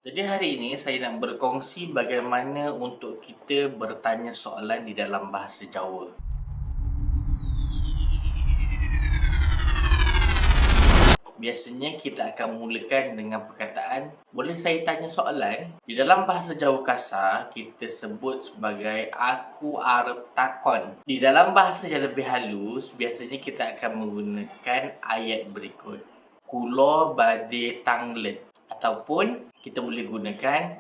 Jadi hari ini saya nak berkongsi bagaimana untuk kita bertanya soalan di dalam bahasa Jawa. Biasanya kita akan mulakan dengan perkataan, boleh saya tanya soalan? Di dalam bahasa Jawa kasar, kita sebut sebagai aku arep takon. Di dalam bahasa yang lebih halus, biasanya kita akan menggunakan ayat berikut. Kulo bade tanglet. Ataupun kita boleh gunakan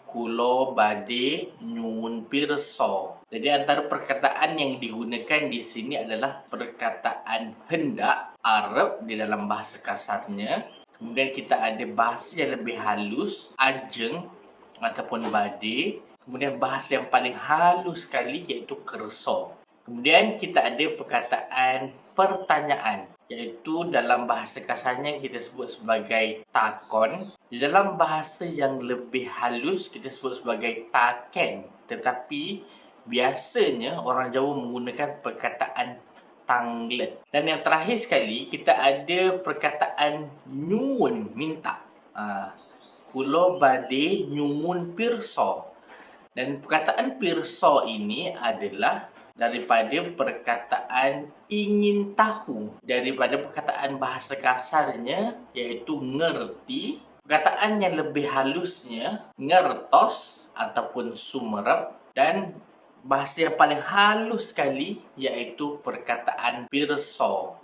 kulo bade nyuwun pirsa. Jadi antara perkataan yang digunakan di sini adalah perkataan hendak, arep di dalam bahasa kasarnya. Kemudian kita ada bahasa yang lebih halus, ajeng ataupun bade. Kemudian bahasa yang paling halus sekali iaitu kerso. Kemudian kita ada perkataan pertanyaan, iaitu dalam bahasa kasarnya kita sebut sebagai takon. Di dalam bahasa yang lebih halus kita sebut sebagai taken. Tetapi biasanya orang Jawa menggunakan perkataan tanglet. Dan yang terakhir sekali kita ada perkataan nyuwun, minta. Kulo bade nyuwun pirsa. Dan perkataan pirsa ini adalah daripada perkataan ingin tahu, daripada perkataan bahasa kasarnya iaitu ngerti. Perkataan yang lebih halusnya ngertos ataupun sumerep, dan bahasa yang paling halus sekali iaitu perkataan pirsa.